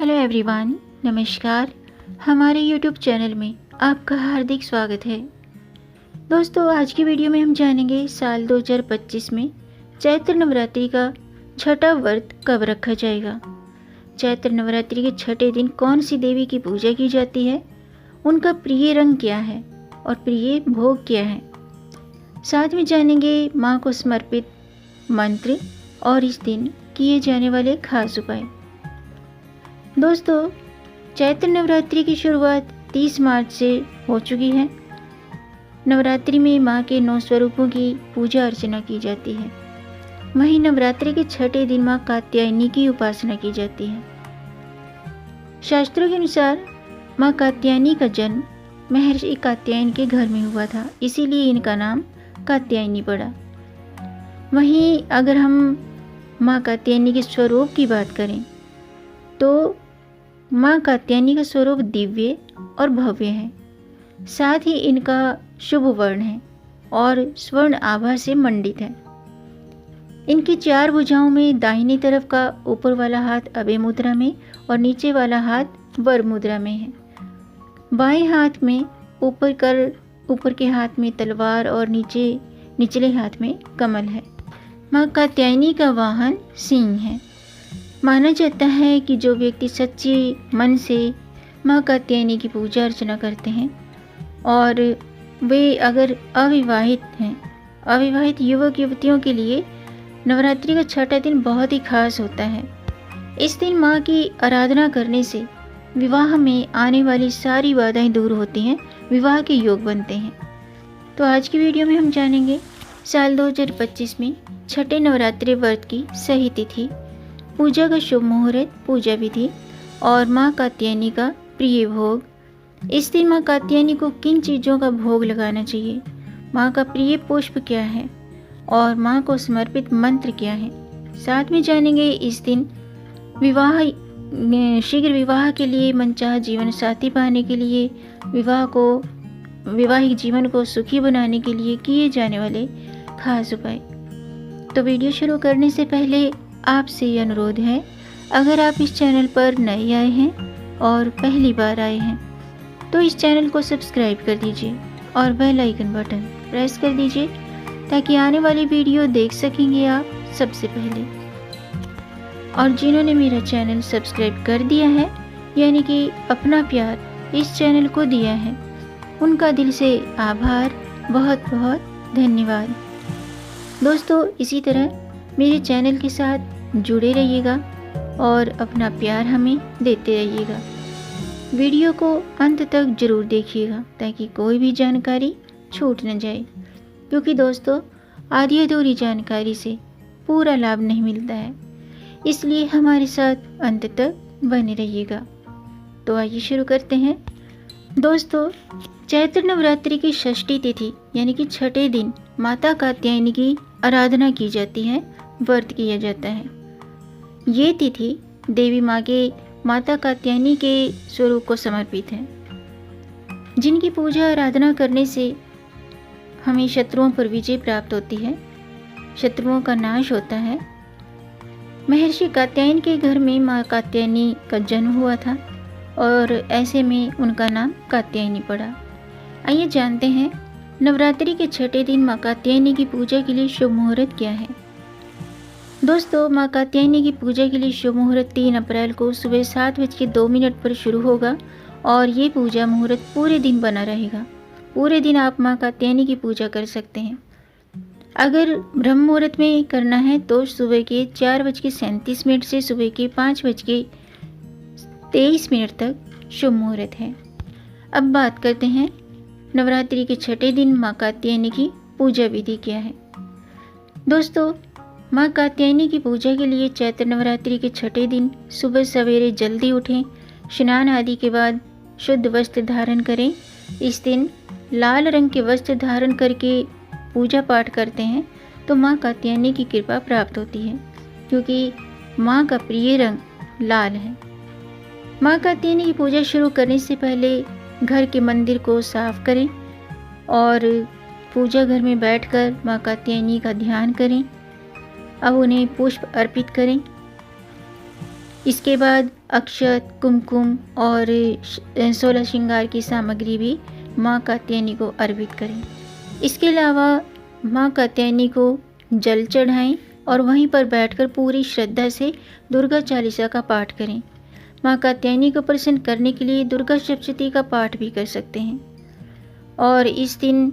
Hello everyone, नमस्कार। हमारे YouTube channel में आपका हार्दिक स्वागत है। दोस्तों, आज की वीडियो में हम जानेंगे साल 2025 में चैत्र नवरात्रि का छठा व्रत कब रखा जाएगा। चैत्र नवरात्रि के छठे दिन कौन सी देवी की पूजा की जाती है, उनका प्रिय रंग क्या है और प्रिय भोग क्या है। साथ में जानेंगे माँ को समर्पित मंत्र और इस दिन किए जाने वाले खास उपाय। दोस्तों, चैत्र नवरात्रि की शुरुआत 30 मार्च से हो चुकी है। नवरात्रि में माँ के 9 स्वरूपों की पूजा अर्चना की जाती है। वहीं नवरात्रि के छठे दिन माँ कात्यायनी की उपासना की जाती है। शास्त्रों के अनुसार माँ कात्यायनी का जन्म महर्षि कात्यायन के घर में हुआ था, इसीलिए इनका नाम कात्यायनी पड़ा। वहीं अगर हम माँ कात्यायनी के स्वरूप की बात करें तो माँ कात्यायनी का स्वरूप दिव्य और भव्य है। साथ ही इनका शुभ वर्ण है और स्वर्ण आभा से मंडित है। इनकी 4 भुजाओं में दाहिनी तरफ का ऊपर वाला हाथ अभय मुद्रा में और नीचे वाला हाथ वर मुद्रा में है। बाएं हाथ में ऊपर के हाथ में तलवार और निचले हाथ में कमल है। माँ कात्यायनी का वाहन सिंह है। माना जाता है कि जो व्यक्ति सच्चे मन से माँ कात्यायनी की पूजा अर्चना करते हैं और वे अगर अविवाहित युवक युवतियों के लिए नवरात्रि का छठा दिन बहुत ही खास होता है। इस दिन माँ की आराधना करने से विवाह में आने वाली सारी बाधाएं दूर होती हैं, विवाह के योग बनते हैं। तो आज की वीडियो में हम जानेंगे साल 2025 में छठे नवरात्रि व्रत की सही तिथि, पूजा का शुभ मुहूर्त, पूजा विधि और माँ कात्यायनी का प्रिय भोग। इस दिन माँ कात्यायनी को किन चीज़ों का भोग लगाना चाहिए, माँ का प्रिय पुष्प क्या है और माँ को समर्पित मंत्र क्या है। साथ में जानेंगे इस दिन शीघ्र विवाह के लिए, मनचाहा जीवन साथी पाने के लिए, वैवाहिक जीवन को सुखी बनाने के लिए किए जाने वाले खास उपाय। तो वीडियो शुरू करने से पहले आपसे ये अनुरोध है, अगर आप इस चैनल पर नए आए हैं और पहली बार आए हैं तो इस चैनल को सब्सक्राइब कर दीजिए और बेल आइकन बटन प्रेस कर दीजिए ताकि आने वाली वीडियो देख सकेंगे आप सबसे पहले। और जिन्होंने मेरा चैनल सब्सक्राइब कर दिया है, यानी कि अपना प्यार इस चैनल को दिया है, उनका दिल से आभार, बहुत बहुत धन्यवाद। दोस्तों, इसी तरह मेरे चैनल के साथ जुड़े रहिएगा और अपना प्यार हमें देते रहिएगा। वीडियो को अंत तक जरूर देखिएगा ताकि कोई भी जानकारी छूट न जाए, क्योंकि दोस्तों आधी अधूरी जानकारी से पूरा लाभ नहीं मिलता है, इसलिए हमारे साथ अंत तक बने रहिएगा। तो आइए शुरू करते हैं। दोस्तों, चैत्र नवरात्रि की षष्ठी तिथि यानी कि छठे दिन माता कात्यायनी की आराधना की जाती है, व्रत किया जाता है। ये तिथि देवी माँ के माता कात्यायनी के स्वरूप को समर्पित है, जिनकी पूजा आराधना करने से हमें शत्रुओं पर विजय प्राप्त होती है, शत्रुओं का नाश होता है। महर्षि कात्यायन के घर में माँ कात्यायनी का जन्म हुआ था और ऐसे में उनका नाम कात्यायनी पड़ा। आइए जानते हैं नवरात्रि के छठे दिन माँ कात्यायनी की पूजा के लिए शुभ मुहूर्त क्या है। दोस्तों, माँ कात्यायनी की पूजा के लिए शुभ मुहूर्त 3 अप्रैल को सुबह 7:02 पर शुरू होगा और ये पूजा मुहूर्त पूरे दिन बना रहेगा। पूरे दिन आप माँ कात्यायनी की पूजा कर सकते हैं। अगर ब्रह्म मुहूर्त में करना है तो सुबह के 4:37 से सुबह के 5:23 तक शुभ मुहूर्त है। अब बात करते हैं नवरात्रि के छठे दिन माँ कात्यायनी की पूजा विधि क्या है। दोस्तों, माँ कात्यायनी की पूजा के लिए चैत्र नवरात्रि के छठे दिन सुबह सवेरे जल्दी उठें, स्नान आदि के बाद शुद्ध वस्त्र धारण करें। इस दिन लाल रंग के वस्त्र धारण करके पूजा पाठ करते हैं तो माँ कात्यायनी की कृपा प्राप्त होती है, क्योंकि माँ का प्रिय रंग लाल है। माँ कात्यायनी की पूजा शुरू करने से पहले घर के मंदिर को साफ करें और पूजा घर में बैठकर माँ कात्यायनी का ध्यान करें। अब उन्हें पुष्प अर्पित करें। इसके बाद अक्षत, कुमकुम और 16 श्रृंगार की सामग्री भी माँ कात्यायनी को अर्पित करें। इसके अलावा माँ कात्यायनी को जल चढ़ाएं और वहीं पर बैठकर पूरी श्रद्धा से दुर्गा चालीसा का पाठ करें। माँ कात्यायनी को प्रसन्न करने के लिए दुर्गा सप्तशती का पाठ भी कर सकते हैं। और इस दिन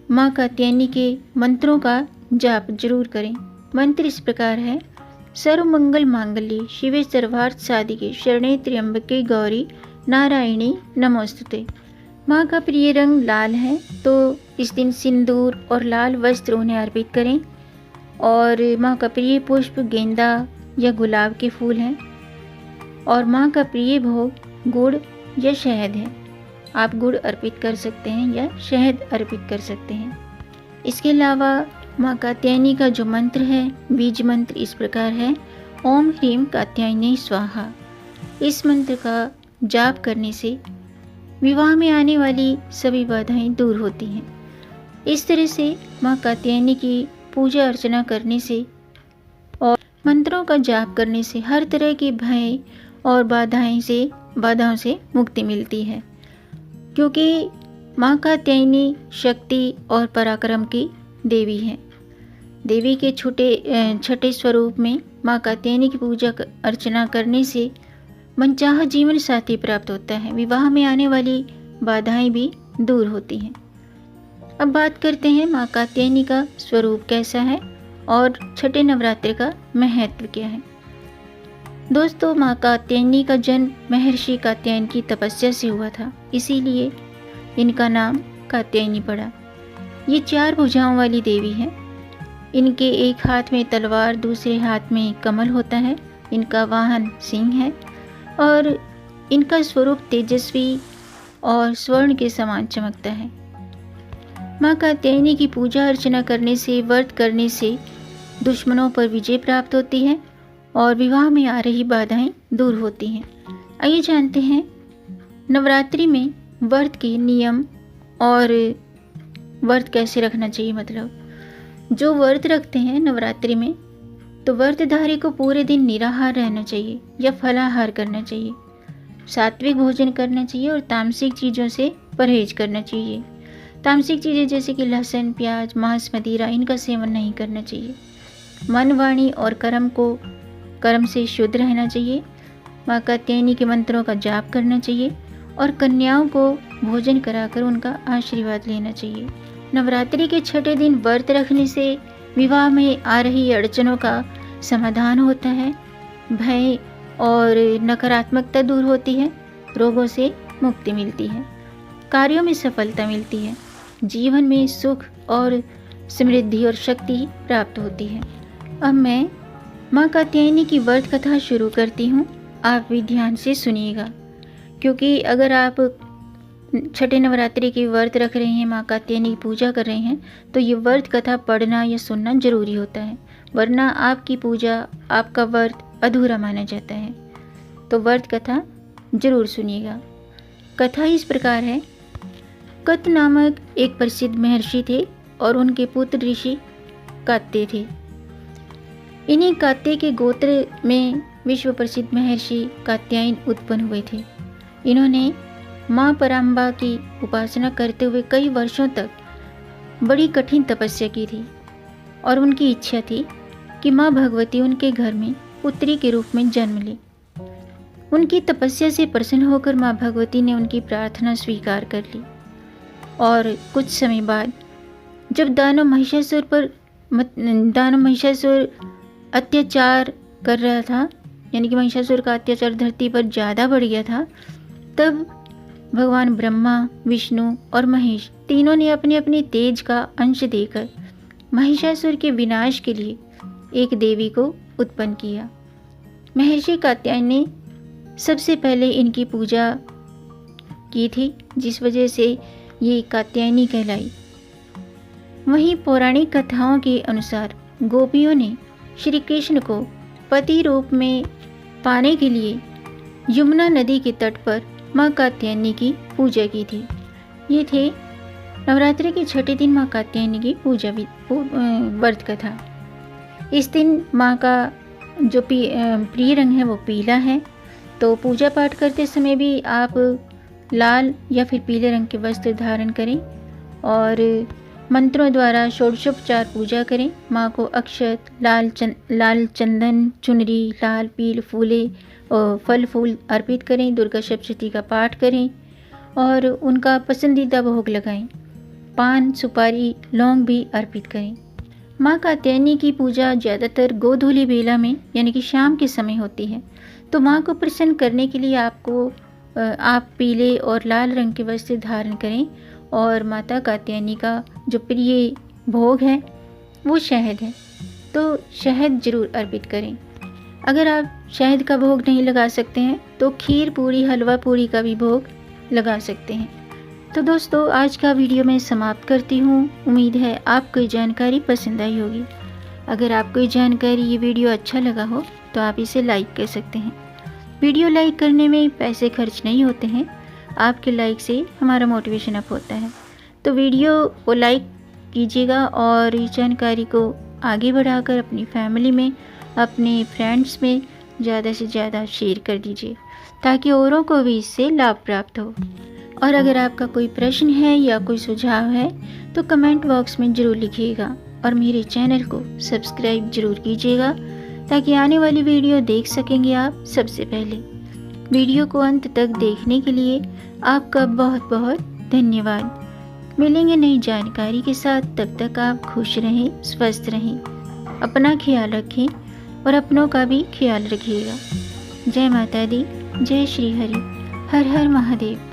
माँ कात्यायनी के मंत्रों का जाप जरूर करें। मंत्र इस प्रकार है: सर्वमंगल मांगल्ये शिवे सर्वार्थ साधिके शरणे त्र्यंबके गौरी नारायणी नमोस्तुते। माँ का प्रिय रंग लाल है, तो इस दिन सिंदूर और लाल वस्त्र उन्हें अर्पित करें। और माँ का प्रिय पुष्प गेंदा या गुलाब के फूल हैं। और माँ का प्रिय भोग गुड़ या शहद है। आप गुड़ अर्पित कर सकते हैं या शहद अर्पित कर सकते हैं। इसके अलावा माँ कात्यायनी का जो मंत्र है, बीज मंत्र इस प्रकार है: ओम ह्रीम कात्यायनी स्वाहा। इस मंत्र का जाप करने से विवाह में आने वाली सभी बाधाएं दूर होती हैं। इस तरह से माँ कात्यायनी की पूजा अर्चना करने से और मंत्रों का जाप करने से हर तरह के भय और बाधाओं से मुक्ति मिलती है, क्योंकि माँ कात्यायनी शक्ति और पराक्रम की देवी है। देवी के छठे स्वरूप में माँ कात्यायनी की पूजा अर्चना करने से मनचाहा जीवन साथी प्राप्त होता है। विवाह में आने वाली बाधाएं भी दूर होती हैं। अब बात करते हैं माँ कात्यायनी का स्वरूप कैसा है और छठे नवरात्र का महत्व क्या है। दोस्तों, माँ कात्यायनी का जन्म महर्षि कात्यायन की तपस्या से हुआ था, इसीलिए इनका नाम कात्यायनी पड़ा। ये 4 भुजाओं वाली देवी हैं। इनके एक हाथ में तलवार, दूसरे हाथ में कमल होता है। इनका वाहन सिंह है और इनका स्वरूप तेजस्वी और स्वर्ण के समान चमकता है। माँ कात्यायनी की पूजा अर्चना करने से, व्रत करने से दुश्मनों पर विजय प्राप्त होती है और विवाह में आ रही बाधाएं दूर होती हैं। आइए जानते हैं नवरात्रि में व्रत के नियम और व्रत कैसे रखना चाहिए। मतलब जो व्रत रखते हैं नवरात्रि में, तो व्रतधारी को पूरे दिन निराहार रहना चाहिए या फलाहार करना चाहिए, सात्विक भोजन करना चाहिए और तामसिक चीज़ों से परहेज करना चाहिए। तामसिक चीज़ें जैसे कि लहसुन, प्याज, मांस, मदिरा, इनका सेवन नहीं करना चाहिए। मन, वाणी और कर्म से शुद्ध रहना चाहिए। माँ कात्यायनी के मंत्रों का जाप करना चाहिए और कन्याओं को भोजन कराकर उनका आशीर्वाद लेना चाहिए। नवरात्रि के छठे दिन व्रत रखने से विवाह में आ रही अड़चनों का समाधान होता है, भय और नकारात्मकता दूर होती है, रोगों से मुक्ति मिलती है, कार्यों में सफलता मिलती है, जीवन में सुख और समृद्धि और शक्ति प्राप्त होती है। अब मैं माँ कात्यायनी की व्रत कथा शुरू करती हूँ। आप भी ध्यान से सुनिएगा, क्योंकि अगर आप छठे नवरात्रि के व्रत रख रहे हैं, माँ कात्यायनी की पूजा कर रहे हैं, तो ये व्रत कथा पढ़ना या सुनना जरूरी होता है, वरना आपकी पूजा, आपका व्रत अधूरा माना जाता है। तो व्रत कथा जरूर सुनिएगा। कथा इस प्रकार है: कत नामक एक प्रसिद्ध महर्षि थे और उनके पुत्र ऋषि कात्य थे। इन्हीं कात्य के गोत्र में विश्व प्रसिद्ध महर्षि कात्यायन उत्पन्न हुए थे। इन्होंने माँ पराम्बा की उपासना करते हुए कई वर्षों तक बड़ी कठिन तपस्या की थी और उनकी इच्छा थी कि माँ भगवती उनके घर में पुत्री के रूप में जन्म ले। उनकी तपस्या से प्रसन्न होकर माँ भगवती ने उनकी प्रार्थना स्वीकार कर ली और कुछ समय बाद जब दानव महिषासुर अत्याचार कर रहा था, यानी कि महिषासुर का अत्याचार धरती पर ज़्यादा बढ़ गया था, तब भगवान ब्रह्मा, विष्णु और महेश तीनों ने अपने अपने तेज का अंश देकर महिषासुर के विनाश के लिए एक देवी को उत्पन्न किया। महर्षि कात्यायन ने सबसे पहले इनकी पूजा की थी, जिस वजह से ये कात्यायनी कहलाई। वहीं पौराणिक कथाओं के अनुसार गोपियों ने श्री कृष्ण को पति रूप में पाने के लिए यमुना नदी के तट पर माँ कात्यायनी की पूजा की थी। ये थे नवरात्रि के छठे दिन माँ कात्यायनी की पूजा व्रत कथा। इस दिन माँ का जो प्रिय रंग है वो पीला है। तो पूजा पाठ करते समय भी आप लाल या फिर पीले रंग के वस्त्र धारण करें और मंत्रों द्वारा षोडशोपचार पूजा करें। माँ को अक्षत, लाल चंदन, चुनरी, लाल पील फूले और फल फूल अर्पित करें। दुर्गा सप्तशती का पाठ करें और उनका पसंदीदा भोग लगाएं। पान, सुपारी, लौंग भी अर्पित करें। माँ कात्यायनी की पूजा ज़्यादातर गोधूली बेला में यानी कि शाम के समय होती है। तो माँ को प्रसन्न करने के लिए आप पीले और लाल रंग के वस्त्र धारण करें और माता कात्यायनी का जो प्रिय भोग है वो शहद है, तो शहद जरूर अर्पित करें। अगर आप शहद का भोग नहीं लगा सकते हैं तो खीर पूरी, हलवा पूरी का भी भोग लगा सकते हैं। तो दोस्तों, आज का वीडियो मैं समाप्त करती हूँ। उम्मीद है आपको ये जानकारी पसंद आई होगी। अगर आपको ये जानकारी, ये वीडियो अच्छा लगा हो तो आप इसे लाइक कर सकते हैं। वीडियो लाइक करने में पैसे खर्च नहीं होते हैं, आपके लाइक से हमारा मोटिवेशन अप होता है। तो वीडियो को लाइक कीजिएगा और इस जानकारी को आगे बढ़ाकर अपनी फैमिली में, अपने फ्रेंड्स में ज़्यादा से ज़्यादा शेयर कर दीजिए ताकि औरों को भी इससे लाभ प्राप्त हो। और अगर आपका कोई प्रश्न है या कोई सुझाव है तो कमेंट बॉक्स में ज़रूर लिखिएगा और मेरे चैनल को सब्सक्राइब ज़रूर कीजिएगा ताकि आने वाली वीडियो देख सकेंगे आप सबसे पहले। वीडियो को अंत तक देखने के लिए आपका बहुत बहुत धन्यवाद। मिलेंगे नई जानकारी के साथ, तब तक आप खुश रहें, स्वस्थ रहें, अपना ख्याल रखें और अपनों का भी ख्याल रखिएगा। जय माता दी, जय श्री हरि, हर हर महादेव।